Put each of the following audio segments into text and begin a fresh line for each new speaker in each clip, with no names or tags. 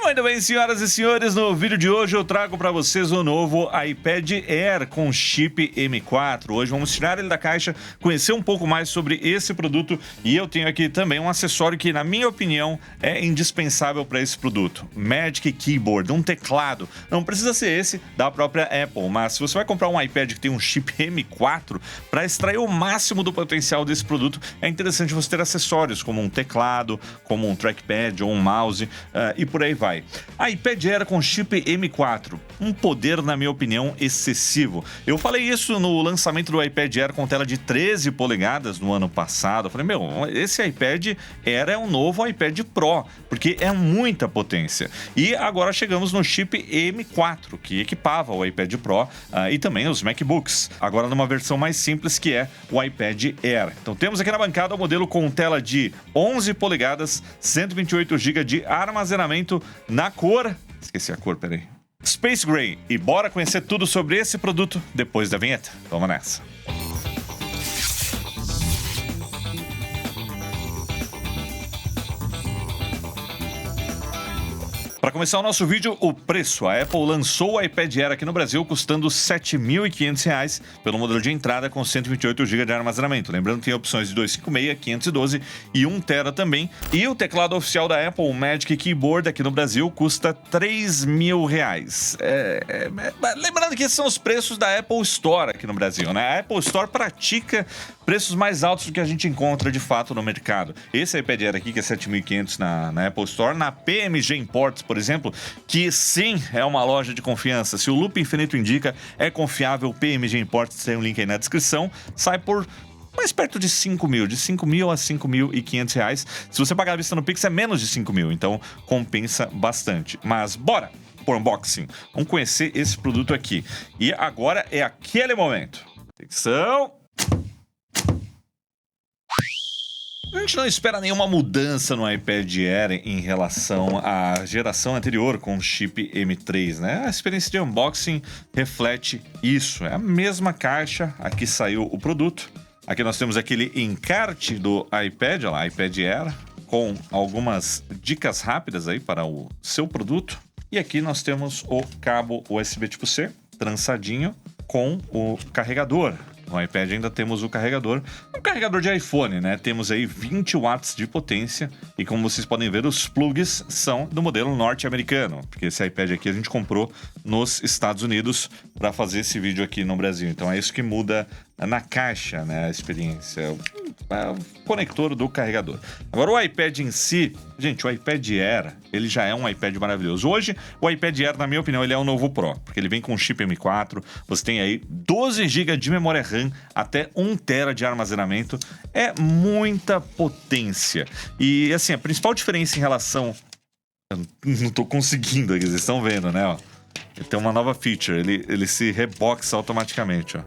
Muito bem, senhoras e senhores, no vídeo de hoje eu trago para vocês o novo iPad Air com chip M4. Hoje vamos tirar ele da caixa, conhecer um pouco mais sobre esse produto e eu tenho aqui também um acessório que, na minha opinião, é indispensável para esse produto. Magic Keyboard, um teclado. Não precisa ser esse da própria Apple, mas se você vai comprar um iPad que tem um chip M4, para extrair o máximo do potencial desse produto, é interessante você ter acessórios como um teclado, como um trackpad ou um mouse e por aí vai. iPad Air com chip M4, um poder, na minha opinião, excessivo. Eu falei isso no lançamento do iPad Air com tela de 13 polegadas no ano passado. Eu falei, esse iPad Air é um novo iPad Pro, porque é muita potência. E agora chegamos no chip M4, que equipava o iPad Pro e também os MacBooks. Agora numa versão mais simples, que é o iPad Air. Então temos aqui na bancada o modelo com tela de 11 polegadas, 128 GB de armazenamento na cor... Esqueci a cor, peraí. Space Gray. E bora conhecer tudo sobre esse produto depois da vinheta. Vamos nessa. Para começar o nosso vídeo, o preço. A Apple lançou o iPad Air aqui no Brasil custando R$ 7.500 pelo modelo de entrada com 128 GB de armazenamento. Lembrando que tem opções de 256, 512 e 1 TB também. E o teclado oficial da Apple, o Magic Keyboard, aqui no Brasil custa R$ 3.000. Lembrando que esses são os preços da Apple Store aqui no Brasil, né? A Apple Store pratica preços mais altos do que a gente encontra de fato no mercado. Esse iPad Air aqui, que é 7.500 na Apple Store, na PMG Imports, por exemplo, que sim, é uma loja de confiança. Se o Loop Infinito indica, é confiável. PMG Imports, tem um link aí na descrição, sai por mais perto de 5 mil, de 5 mil a 5.500 reais. Se você pagar a vista no Pix, é menos de 5 mil, então compensa bastante. Mas bora por unboxing, vamos conhecer esse produto aqui. E agora é aquele momento. Atenção! A gente não espera nenhuma mudança no iPad Air em relação à geração anterior com o chip M3, né? A experiência de unboxing reflete isso. É a mesma caixa, aqui saiu o produto. Aqui nós temos aquele encarte do iPad, olha lá, iPad Air, com algumas dicas rápidas aí para o seu produto. E aqui nós temos o cabo USB tipo C, trançadinho, com o carregador. No iPad ainda temos o carregador, um carregador de iPhone, né? Temos aí 20 watts de potência e, como vocês podem ver, os plugs são do modelo norte-americano, porque esse iPad aqui a gente comprou nos Estados Unidos para fazer esse vídeo aqui no Brasil. Então é isso que muda na caixa, né? A experiência, o conector do carregador. Agora o iPad em si, gente, o iPad Air, ele já é um iPad maravilhoso. Hoje, o iPad Air, na minha opinião, ele é o novo Pro, porque ele vem com chip M4, você tem aí 12 GB de memória RAM, até 1 TB de armazenamento, é muita potência. E assim, a principal diferença em relação... Eu não tô conseguindo aqui, vocês estão vendo, né? Ó. Ele tem uma nova feature, ele se reboxa automaticamente, ó.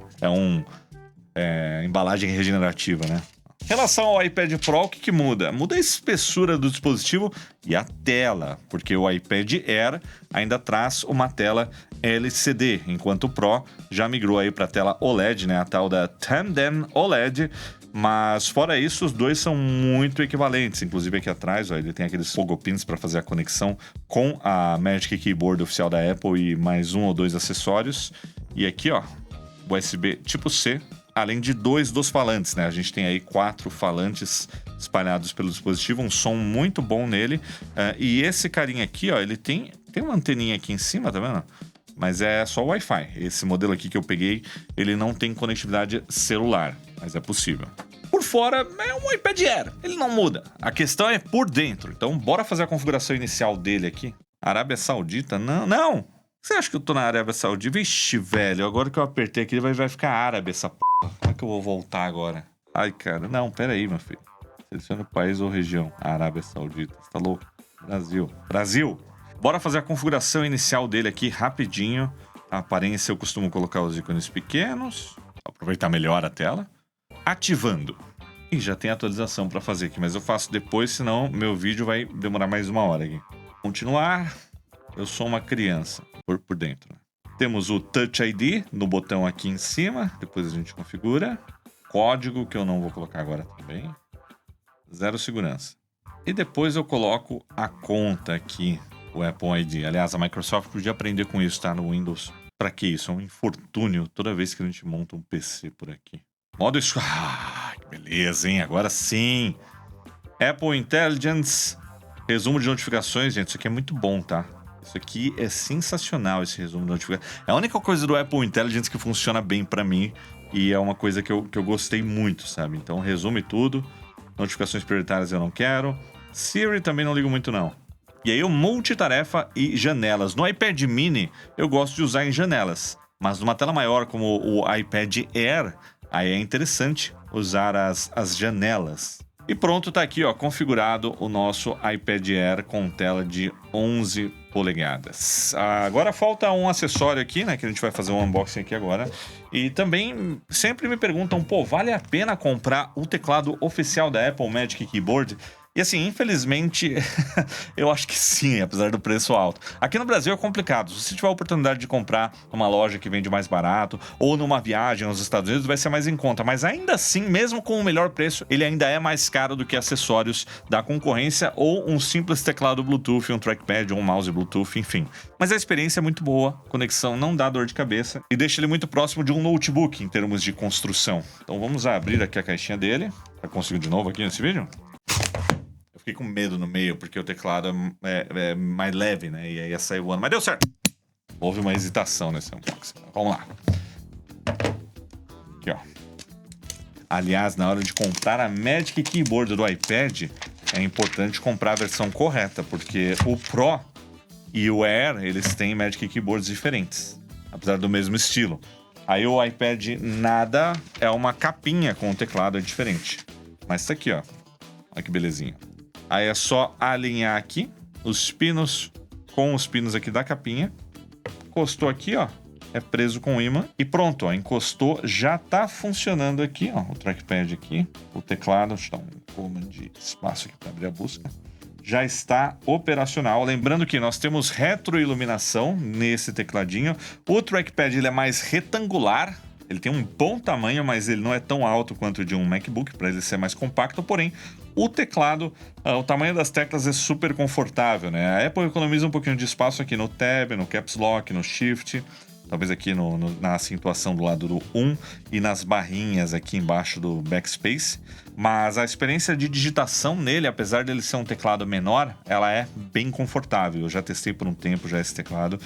Embalagem regenerativa, né? Em relação ao iPad Pro, o que muda? Muda a espessura do dispositivo e a tela, porque o iPad Air ainda traz uma tela LCD, enquanto o Pro já migrou aí para a tela OLED, né? A tal da Tandem OLED. Mas fora isso, os dois são muito equivalentes. Inclusive aqui atrás, ó, ele tem aqueles pogo pins para fazer a conexão com a Magic Keyboard oficial da Apple e mais um ou dois acessórios. E aqui, ó, USB tipo C, além de 2 dos falantes, né? A gente tem aí 4 falantes espalhados pelo dispositivo, um som muito bom nele. E esse carinha aqui, ó, ele tem uma anteninha aqui em cima, tá vendo? Mas é só Wi-Fi. Esse modelo aqui que eu peguei, ele não tem conectividade celular, mas é possível. Por fora, é um iPad Air, ele não muda. A questão é por dentro. Então, bora fazer a configuração inicial dele aqui. Arábia Saudita? Não! Você acha que eu tô na Arábia Saudita? Vixe, velho, agora que eu apertei aqui, vai ficar árabe essa p***. Como é que eu vou voltar agora? Ai, cara, não, pera aí, meu filho. Seleciona o país ou região. Arábia Saudita, você tá louco? Brasil! Bora fazer a configuração inicial dele aqui rapidinho. A aparência eu costumo colocar os ícones pequenos. Aproveitar melhor a tela. Ativando. E já tem atualização para fazer aqui, mas eu faço depois, senão meu vídeo vai demorar mais 1 hora aqui. Continuar. Eu sou uma criança por dentro. Temos o Touch ID no botão aqui em cima. Depois a gente configura. Código, que eu não vou colocar agora também. 0 segurança. E depois eu coloco a conta aqui o Apple ID. Aliás, a Microsoft podia aprender com isso, tá? No Windows. Pra que isso? É um infortúnio toda vez que a gente monta um PC por aqui. Modo que beleza, hein? Agora sim. Apple Intelligence. Resumo de notificações, gente. Isso aqui é muito bom, tá? Isso aqui é sensacional, esse resumo de notificações. É a única coisa do Apple Intelligence que funciona bem pra mim. E é uma coisa que eu gostei muito, sabe? Então, resume tudo. Notificações prioritárias eu não quero. Siri também não ligo muito, não. E aí, o multitarefa e janelas. No iPad mini, eu gosto de usar em janelas. Mas numa tela maior, como o iPad Air, aí é interessante usar as janelas. E pronto, tá aqui, ó, configurado o nosso iPad Air com tela de 11 polegadas. Agora falta um acessório aqui, né, que a gente vai fazer um unboxing aqui agora. E também sempre me perguntam, pô, vale a pena comprar o teclado oficial da Apple Magic Keyboard? E assim, infelizmente, eu acho que sim, apesar do preço alto. Aqui no Brasil é complicado. Se você tiver a oportunidade de comprar numa loja que vende mais barato, ou numa viagem aos Estados Unidos, vai ser mais em conta. Mas ainda assim, mesmo com o melhor preço, ele ainda é mais caro do que acessórios da concorrência, ou um simples teclado Bluetooth, um trackpad, ou um mouse Bluetooth, enfim. Mas a experiência é muito boa, conexão não dá dor de cabeça, e deixa ele muito próximo de um notebook em termos de construção. Então vamos abrir aqui a caixinha dele. Tá conseguindo de novo aqui nesse vídeo? Fiquei com medo no meio, porque o teclado é mais leve, né? E aí ia sair voando. Mas deu certo! Houve uma hesitação nesse unboxing. Vamos lá. Aqui, ó. Aliás, na hora de comprar a Magic Keyboard do iPad, é importante comprar a versão correta, porque o Pro e o Air, eles têm Magic Keyboards diferentes, apesar do mesmo estilo. Aí o iPad nada é uma capinha com o teclado, é diferente. Mas tá aqui, ó. Olha que belezinha. Aí é só alinhar aqui os pinos com os pinos aqui da capinha. Encostou aqui, ó. É preso com ímã. E pronto, ó. Encostou, já tá funcionando aqui, ó. O trackpad aqui. O teclado, deixa eu dar um comando de espaço aqui para abrir a busca. Já está operacional. Lembrando que nós temos retroiluminação nesse tecladinho. O trackpad ele é mais retangular. Ele tem um bom tamanho, mas ele não é tão alto quanto o de um MacBook, para ele ser mais compacto. Porém, o teclado, o tamanho das teclas é super confortável, né? A Apple economiza um pouquinho de espaço aqui no Tab, no Caps Lock, no Shift, talvez aqui na acentuação do lado do 1 e nas barrinhas aqui embaixo do Backspace. Mas a experiência de digitação nele, apesar dele ser um teclado menor, ela é bem confortável. Eu já testei por um tempo já esse teclado.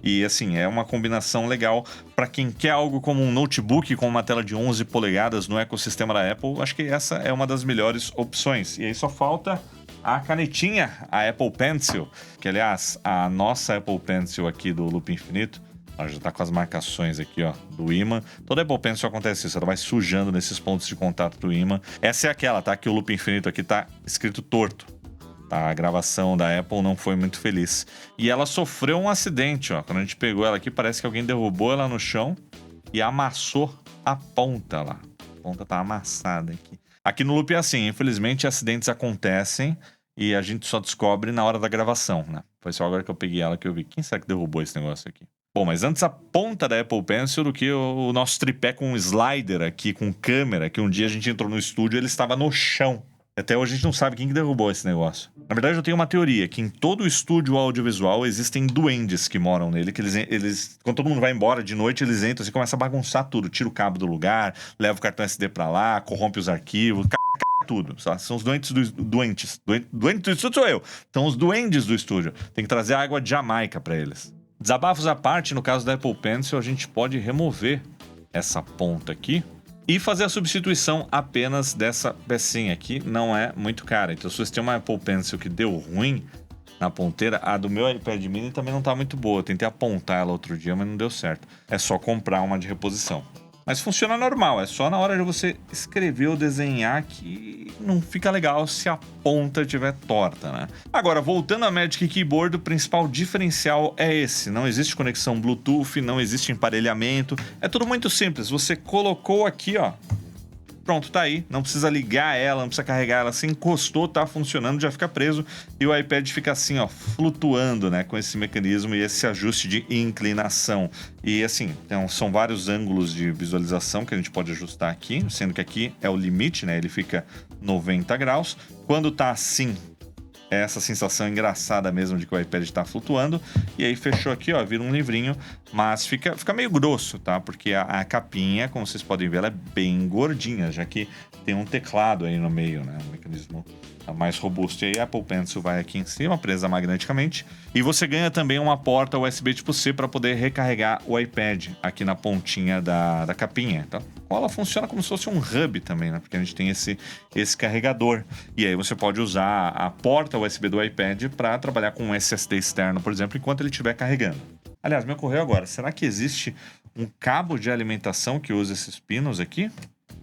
E assim, é uma combinação legal para quem quer algo como um notebook com uma tela de 11 polegadas no ecossistema da Apple. Acho que essa é uma das melhores opções. E aí só falta a canetinha, a Apple Pencil, que aliás, a nossa Apple Pencil aqui do Loop Infinito, ela já tá com as marcações aqui, ó, do ímã. Toda Apple Pencil acontece isso, ela vai sujando nesses pontos de contato do ímã. Essa é aquela, tá? Que o Loop Infinito aqui tá escrito torto. A gravação da Apple não foi muito feliz. E ela sofreu um acidente, ó. Quando a gente pegou ela aqui, parece que alguém derrubou ela no chão e amassou a ponta lá. A ponta tá amassada aqui. Aqui no Loop é assim, infelizmente acidentes acontecem e a gente só descobre na hora da gravação, né? Foi só agora que eu peguei ela que eu vi. Quem será que derrubou esse negócio aqui? Bom, mas antes a ponta da Apple Pencil do que o nosso tripé com um slider aqui, com câmera, que um dia a gente entrou no estúdio e ele estava no chão. Até hoje a gente não sabe quem que derrubou esse negócio. Na verdade, eu tenho uma teoria, que em todo estúdio audiovisual existem duendes que moram nele, que eles quando todo mundo vai embora de noite, eles entram e começam a bagunçar tudo. Tira o cabo do lugar, leva o cartão SD pra lá, corrompe os arquivos, tudo. São os doentes do doentes. Doente do estúdio sou eu. São os duendes do estúdio. Tem que trazer água de Jamaica pra eles. Desabafos à parte, no caso da Apple Pencil, a gente pode remover essa ponta aqui e fazer a substituição apenas dessa pecinha aqui, não é muito cara. Então, se você tem uma Apple Pencil que deu ruim na ponteira, a do meu iPad mini também não tá muito boa. Eu tentei apontar ela outro dia, mas não deu certo. É só comprar uma de reposição. Mas funciona normal, é só na hora de você escrever ou desenhar que não fica legal se a ponta estiver torta, né? Agora, voltando à Magic Keyboard, o principal diferencial é esse. Não existe conexão Bluetooth, não existe emparelhamento. É tudo muito simples. Você colocou aqui, ó. Pronto, tá aí. Não precisa ligar ela, não precisa carregar ela. Você encostou, tá funcionando, já fica preso. E o iPad fica assim, ó, flutuando, né? Com esse mecanismo e esse ajuste de inclinação. E assim, então, são vários ângulos de visualização que a gente pode ajustar aqui. Sendo que aqui é o limite, né? Ele fica 90 graus. Quando tá assim, É essa sensação engraçada mesmo de que o iPad está flutuando. E aí fechou aqui, ó, vira um livrinho, mas fica meio grosso, tá? Porque a capinha, como vocês podem ver, ela é bem gordinha, já que tem um teclado aí no meio, né? Um mecanismo mais robusto. E aí a Apple Pencil vai aqui em cima, presa magneticamente. E você ganha também uma porta USB tipo C para poder recarregar o iPad aqui na pontinha da capinha. Então, ela funciona como se fosse um hub também, né? Porque a gente tem esse carregador. E aí você pode usar a porta USB do iPad para trabalhar com um SSD externo, por exemplo, enquanto ele estiver carregando. Aliás, me ocorreu agora, será que existe um cabo de alimentação que usa esses pinos aqui?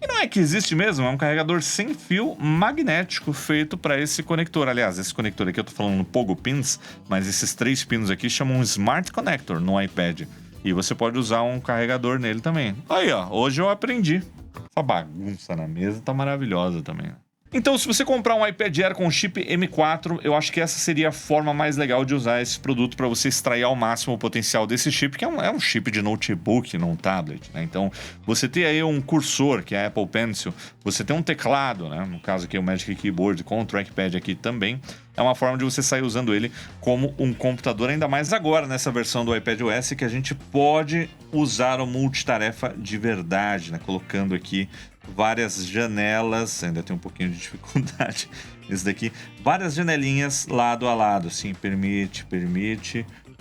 E não é que existe mesmo, é um carregador sem fio magnético feito para esse conector. Aliás, esse conector aqui eu tô falando no Pogo Pins, mas esses 3 pinos aqui chamam um Smart Connector no iPad. E você pode usar um carregador nele também. Aí, ó, hoje eu aprendi. Essa bagunça na mesa tá maravilhosa também. Então, se você comprar um iPad Air com chip M4, eu acho que essa seria a forma mais legal de usar esse produto para você extrair ao máximo o potencial desse chip, que é um chip de notebook, não tablet, né? Então, você ter aí um cursor, que é a Apple Pencil, você ter um teclado, né? No caso aqui, o Magic Keyboard com o trackpad aqui também, é uma forma de você sair usando ele como um computador, ainda mais agora nessa versão do iPadOS, que a gente pode usar o multitarefa de verdade, né? Colocando aqui várias janelas, ainda tem um pouquinho de dificuldade nisso daqui, várias janelinhas lado a lado, sim, permite,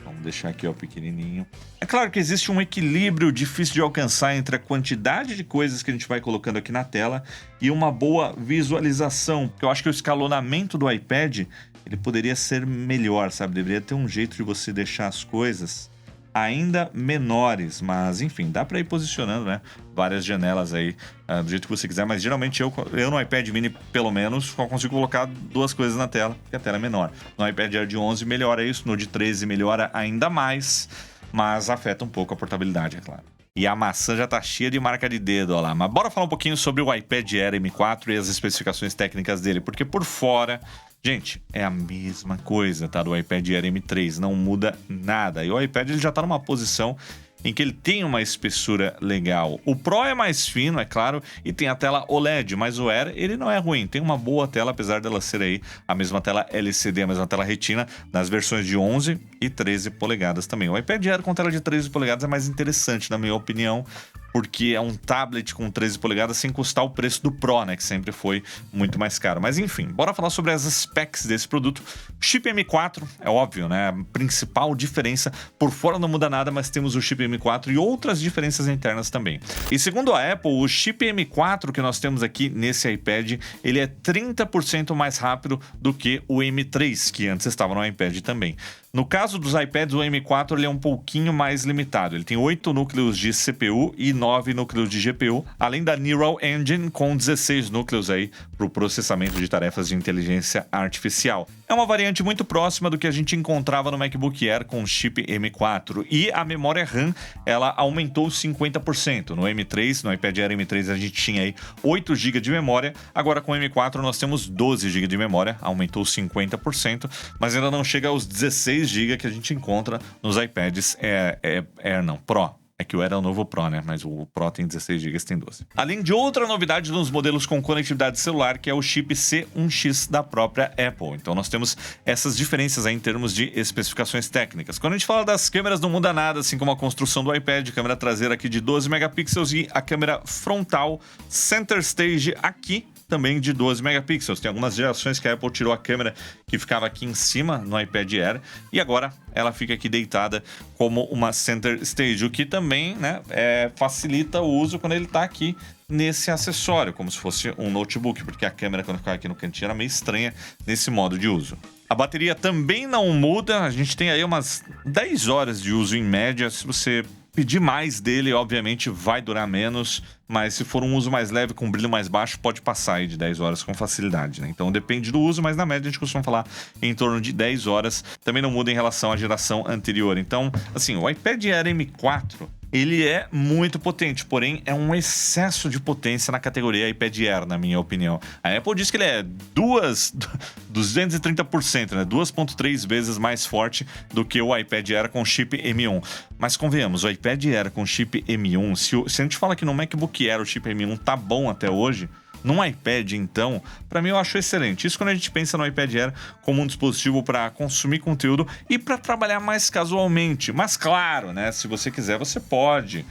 vamos deixar aqui, ó, pequenininho. É claro que existe um equilíbrio difícil de alcançar entre a quantidade de coisas que a gente vai colocando aqui na tela e uma boa visualização, porque eu acho que o escalonamento do iPad, ele poderia ser melhor, sabe, deveria ter um jeito de você deixar as coisas ainda menores, mas enfim, dá para ir posicionando, né, várias janelas aí do jeito que você quiser, mas geralmente eu no iPad mini, pelo menos, só consigo colocar 2 coisas na tela, porque a tela é menor. No iPad Air de 11 melhora isso, no de 13 melhora ainda mais, mas afeta um pouco a portabilidade, é claro. E a maçã já tá cheia de marca de dedo, ó lá. Mas bora falar um pouquinho sobre o iPad Air M4 e as especificações técnicas dele, porque por fora, gente, é a mesma coisa, tá? Do iPad Air M3, não muda nada. E o iPad ele já tá numa posição em que ele tem uma espessura legal. O Pro é mais fino, é claro, e tem a tela OLED, mas o Air, ele não é ruim. Tem uma boa tela, apesar dela ser aí a mesma tela LCD, a mesma tela Retina, nas versões de 11 e 13 polegadas também. O iPad Air com tela de 13 polegadas é mais interessante, na minha opinião, porque é um tablet com 13 polegadas sem custar o preço do Pro, né, que sempre foi muito mais caro. Mas enfim, bora falar sobre as specs desse produto. O chip M4, é óbvio, né, a principal diferença, por fora não muda nada, mas temos o chip M4 e outras diferenças internas também. E segundo a Apple, o chip M4 que nós temos aqui nesse iPad, ele é 30% mais rápido do que o M3, que antes estava no iPad também. No caso dos iPads, o M4 ele é um pouquinho mais limitado. Ele tem 8 núcleos de CPU e 9 núcleos de GPU, além da Neural Engine com 16 núcleos aí para o processamento de tarefas de inteligência artificial. É uma variante muito próxima do que a gente encontrava no MacBook Air com o chip M4. E a memória RAM, ela aumentou 50%. No M3, no iPad Air M3, a gente tinha aí 8 GB de memória. Agora com o M4 nós temos 12 GB de memória, aumentou 50%, mas ainda não chega aos 16 GB que a gente encontra nos iPads Pro. É que o Air é o novo Pro, né? Mas o Pro tem 16 GB, tem 12. Além de outra novidade nos modelos com conectividade celular, que é o chip C1X da própria Apple. Então nós temos essas diferenças aí em termos de especificações técnicas. Quando a gente fala das câmeras, não muda nada, assim como a construção do iPad, câmera traseira aqui de 12 megapixels e a câmera frontal Center Stage aqui também de 12 megapixels. Tem algumas gerações que a Apple tirou a câmera que ficava aqui em cima no iPad Air e agora ela fica aqui deitada como uma Center Stage, o que também, né, facilita o uso quando ele está aqui nesse acessório, como se fosse um notebook, porque a câmera quando ficava aqui no cantinho era meio estranha nesse modo de uso. A bateria também não muda, a gente tem aí umas 10 horas de uso em média. Se você pedir mais dele, obviamente vai durar menos, mas se for um uso mais leve, com brilho mais baixo, pode passar aí de 10 horas com facilidade, né? Então depende do uso, mas na média a gente costuma falar em torno de 10 horas. Também não muda em relação à geração anterior. Então, assim, o iPad Air M4, ele é muito potente, porém é um excesso de potência na categoria iPad Air, na minha opinião. A Apple diz que ele é 230%, né? 2,3 vezes mais forte do que o iPad Air com chip M1. Mas convenhamos, o iPad Air com chip M1, se a gente fala que no MacBook Air o chip M1 tá bom até hoje, Num iPad, então, para mim eu acho excelente. Isso quando a gente pensa no iPad Air como um dispositivo para consumir conteúdo e para trabalhar mais casualmente. Mas claro, né, se você quiser, você pode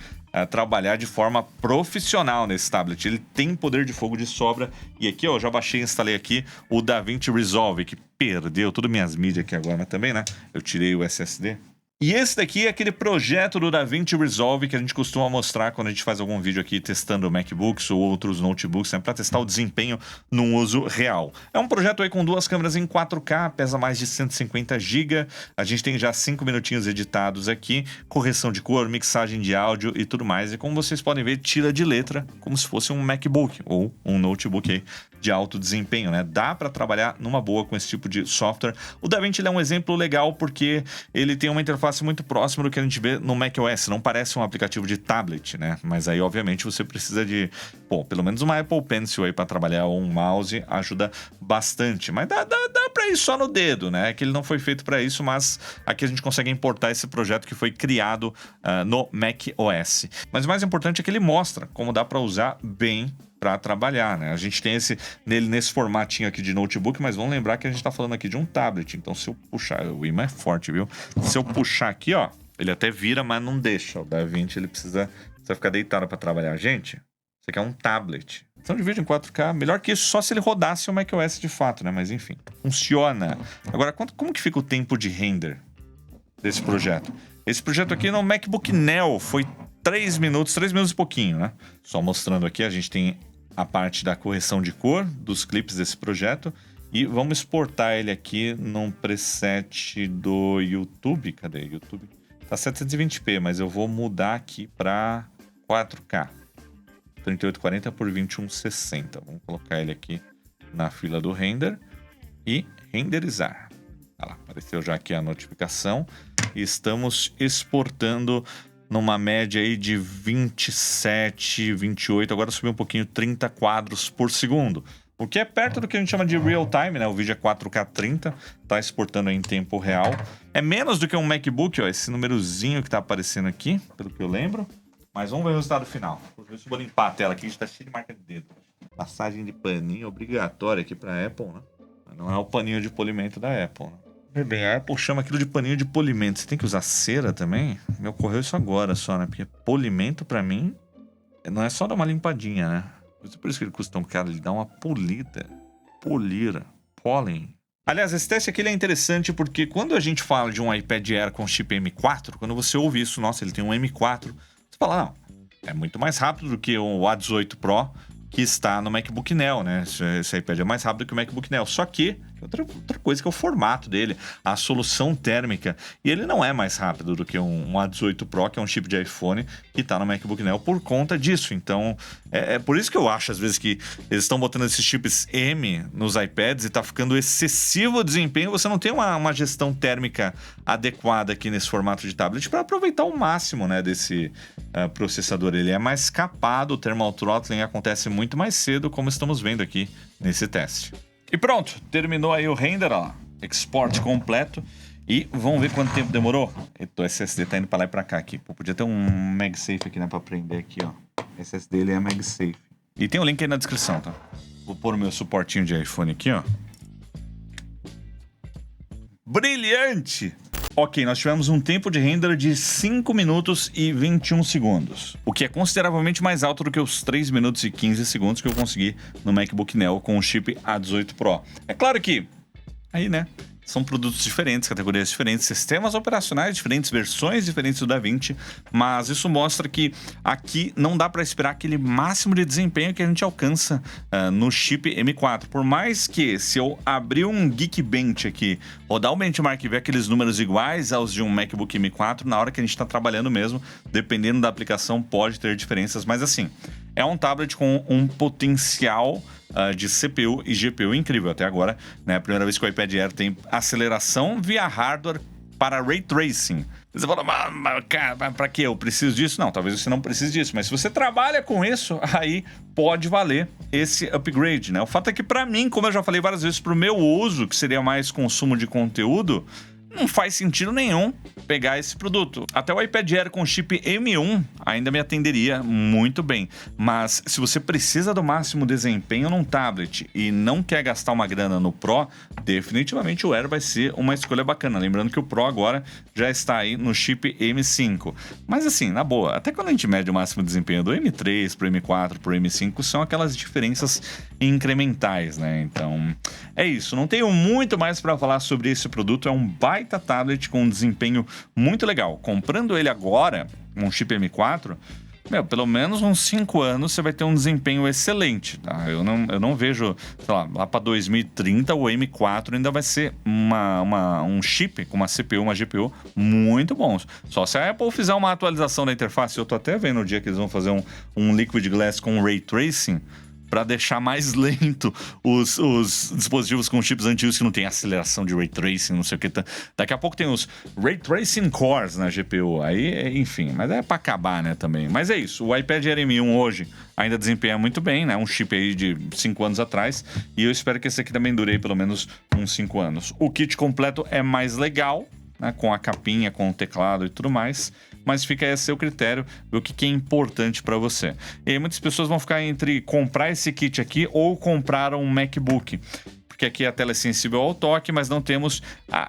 trabalhar de forma profissional nesse tablet. Ele tem poder de fogo de sobra. E aqui, ó, eu já baixei e instalei aqui o DaVinci Resolve, que perdeu todas minhas mídias aqui agora, mas também, né? Eu tirei o SSD. E esse daqui é aquele projeto do DaVinci Resolve que a gente costuma mostrar quando a gente faz algum vídeo aqui testando MacBooks ou outros notebooks, né, para testar o desempenho num uso real. É um projeto aí com 2 câmeras em 4K, pesa mais de 150 GB. A gente tem já 5 minutinhos editados aqui, correção de cor, mixagem de áudio e tudo mais. E como vocês podem ver, tira de letra como se fosse um MacBook ou um notebook aí de alto desempenho, né? Dá para trabalhar numa boa com esse tipo de software. O DaVinci ele é um exemplo legal porque ele tem uma interface muito próxima do que a gente vê no macOS. Não parece um aplicativo de tablet, né? Mas aí, obviamente, você precisa de, pelo menos uma Apple Pencil aí para trabalhar ou um mouse ajuda bastante. Mas dá para ir só no dedo, né? É que ele não foi feito para isso, mas aqui a gente consegue importar esse projeto que foi criado no macOS. Mas o mais importante é que ele mostra como dá para usar bem para trabalhar, né? A gente tem nesse formatinho aqui de notebook, mas vamos lembrar que a gente está falando aqui de um tablet. Então, se eu puxar, o imã é forte, viu? Se eu puxar aqui, ó, ele até vira, mas não deixa. O DaVinci, ele precisa ficar deitado para trabalhar. Gente, isso aqui é um tablet. Então, de vídeo em 4K, melhor que isso, só se ele rodasse o macOS de fato, né? Mas enfim, funciona. Agora, como que fica o tempo de render desse projeto? Esse projeto aqui no MacBook Neo foi 3 minutos e pouquinho, né? Só mostrando aqui, a gente tem a parte da correção de cor dos clipes desse projeto e vamos exportar ele aqui num preset do YouTube. Cadê? YouTube tá 720p, mas eu vou mudar aqui para 4K. 3840 por 2160. Vamos colocar ele aqui na fila do render e renderizar. Olha lá, apareceu já aqui a notificação e estamos exportando numa média aí de 27, 28, agora subiu um pouquinho, 30 quadros por segundo. O que é perto do que a gente chama de real time, né? O vídeo é 4K 30, tá exportando em tempo real. É menos do que um MacBook, ó, esse númerozinho que tá aparecendo aqui, pelo que eu lembro. Mas vamos ver o resultado final. Eu vou limpar a tela aqui, a gente tá cheio de marca de dedo. Passagem de paninho obrigatória aqui pra Apple, né? Mas não é o paninho de polimento da Apple, né? Bem, a Apple chama aquilo de paninho de polimento. Você tem que usar cera também? Me ocorreu isso agora só, né? Porque polimento, pra mim, não é só dar uma limpadinha, né? Por isso que ele custa tão caro. Ele dá uma polida. Polira. Pólen. Aliás, esse teste aqui ele é interessante porque quando a gente fala de um iPad Air com chip M4, quando você ouve isso, nossa, ele tem um M4, você fala, não, é muito mais rápido do que o A18 Pro que está no MacBook Neo, né? Esse iPad é mais rápido que o MacBook Neo. Só que, outra coisa que é o formato dele, a solução térmica. E ele não é mais rápido do que um A18 Pro, que é um chip de iPhone, que está no MacBook Neo por conta disso. Então, é por isso que eu acho, às vezes, que eles estão botando esses chips M nos iPads e tá ficando excessivo o desempenho. Você não tem uma gestão térmica adequada aqui nesse formato de tablet para aproveitar o máximo, né, desse processador. Ele é mais capado, o thermal throttling acontece muito mais cedo, como estamos vendo aqui nesse teste. E pronto, terminou aí o render, ó, export completo. E vamos ver quanto tempo demorou. O SSD tá indo pra lá e pra cá aqui. Pô, podia ter um MagSafe aqui, né, pra prender aqui, ó. O SSD, ele é MagSafe. E tem o link aí na descrição, tá? Vou pôr o meu suportinho de iPhone aqui, ó. Brilhante! Ok, nós tivemos um tempo de render de 5 minutos e 21 segundos, o que é consideravelmente mais alto do que os 3 minutos e 15 segundos que eu consegui no MacBook Neo com o chip A18 Pro. É claro que, aí, né, são produtos diferentes, categorias diferentes, sistemas operacionais diferentes, versões diferentes do DaVinci, mas isso mostra que aqui não dá para esperar aquele máximo de desempenho que a gente alcança no chip M4. Por mais que, se eu abrir um Geekbench aqui, rodar o benchmark e ver aqueles números iguais aos de um MacBook M4, na hora que a gente está trabalhando mesmo, dependendo da aplicação, pode ter diferenças, mas assim, é um tablet com um potencial de CPU e GPU incrível até agora, né? A primeira vez que o iPad Air tem aceleração via hardware para Ray Tracing. Você fala, mas para que eu preciso disso? Não, talvez você não precise disso, mas se você trabalha com isso, aí pode valer esse upgrade, né? O fato é que para mim, como eu já falei várias vezes, para o meu uso, que seria mais consumo de conteúdo, não faz sentido nenhum pegar esse produto. Até o iPad Air com chip M1 ainda me atenderia muito bem, mas se você precisa do máximo desempenho num tablet e não quer gastar uma grana no Pro, definitivamente o Air vai ser uma escolha bacana. Lembrando que o Pro agora já está aí no chip M5. Mas assim, na boa, até quando a gente mede o máximo desempenho do M3 pro M4 pro M5, são aquelas diferenças incrementais, né? Então, é isso. Não tenho muito mais para falar sobre esse produto. É um baita tablet com um desempenho muito legal. Comprando ele agora, um chip M4, pelo menos uns 5 anos você vai ter um desempenho excelente, tá? Eu não vejo, sei lá para 2030 o M4 ainda vai ser um chip com uma CPU, uma GPU muito bons. Só se a Apple fizer uma atualização da interface, eu tô até vendo o dia que eles vão fazer um Liquid Glass com Ray Tracing, para deixar mais lento os dispositivos com chips antigos que não tem aceleração de Ray Tracing, não sei o que. Daqui a pouco tem os Ray Tracing Cores na GPU. Aí, enfim, mas é para acabar, né, também. Mas é isso, o iPad Air M1 hoje ainda desempenha muito bem, né? Um chip aí de 5 anos atrás. E eu espero que esse aqui também dure pelo menos uns 5 anos. O kit completo é mais legal, né, com a capinha, com o teclado e tudo mais, mas fica aí a seu critério o que é importante para você. E aí muitas pessoas vão ficar entre comprar esse kit aqui ou comprar um MacBook, porque aqui a tela é sensível ao toque, mas não temos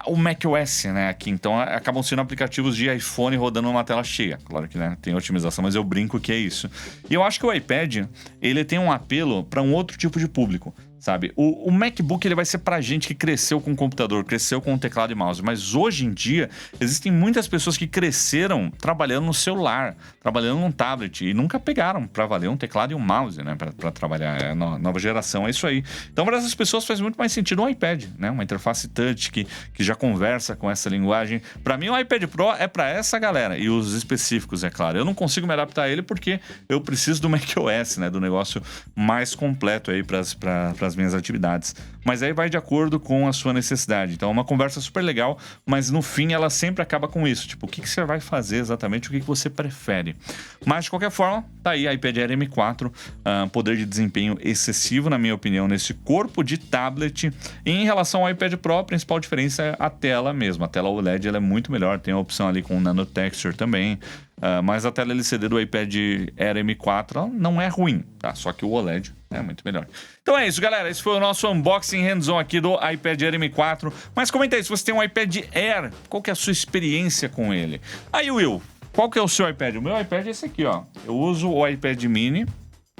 o macOS, né, aqui. Então acabam sendo aplicativos de iPhone rodando numa tela cheia. Claro que, né, tem otimização, mas eu brinco que é isso. E eu acho que o iPad, ele tem um apelo para um outro tipo de público, sabe? O MacBook ele vai ser pra gente que cresceu com o computador, cresceu com o teclado e mouse, mas hoje em dia existem muitas pessoas que cresceram trabalhando no celular, trabalhando num tablet e nunca pegaram pra valer um teclado e um mouse, né, pra trabalhar. É a nova geração, é isso aí. Então para essas pessoas faz muito mais sentido um iPad, né, uma interface touch que já conversa com essa linguagem. Pra mim o iPad Pro é pra essa galera e os específicos, é claro. Eu não consigo me adaptar a ele porque eu preciso do macOS, né, do negócio mais completo aí pras minhas atividades, mas aí vai de acordo com a sua necessidade. Então é uma conversa super legal, mas no fim ela sempre acaba com isso, tipo, o que você vai fazer exatamente, o que você prefere. Mas de qualquer forma, tá aí a iPad Air M4, poder de desempenho excessivo na minha opinião nesse corpo de tablet. E em relação ao iPad Pro, a principal diferença é a tela mesmo, a tela OLED ela é muito melhor, tem a opção ali com Nano Texture também. Mas a tela LCD do iPad Air M4 não é ruim, tá? Só que o OLED é muito melhor. Então é isso, galera. Esse foi o nosso unboxing hands-on aqui do iPad Air M4. Mas comenta aí, se você tem um iPad Air, qual que é a sua experiência com ele? Aí, Will, qual que é o seu iPad? O meu iPad é esse aqui, ó. Eu uso o iPad mini,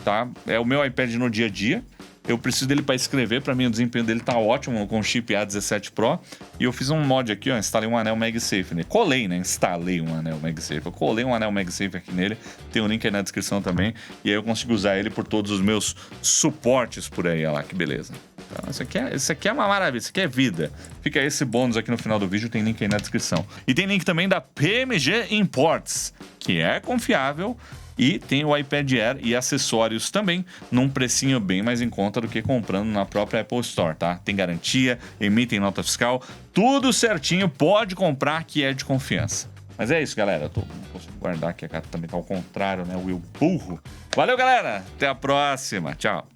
tá? É o meu iPad no dia a dia. Eu preciso dele para escrever, para mim o desempenho dele tá ótimo com o chip A17 Pro. E eu fiz um mod aqui, ó, instalei um anel MagSafe nele. Instalei um anel MagSafe. Eu colei um anel MagSafe aqui nele, tem o link aí na descrição também. E aí eu consigo usar ele por todos os meus suportes por aí, olha lá, que beleza. Então, isso aqui é uma maravilha, isso aqui é vida. Fica esse bônus aqui no final do vídeo, tem link aí na descrição. E tem link também da PMG Imports, que é confiável. E tem o iPad Air e acessórios também, num precinho bem mais em conta do que comprando na própria Apple Store, tá? Tem garantia, emitem nota fiscal, tudo certinho, pode comprar que é de confiança. Mas é isso, galera. Não consigo guardar aqui, a cara também tá ao contrário, né? O Will burro. Valeu, galera. Até a próxima. Tchau.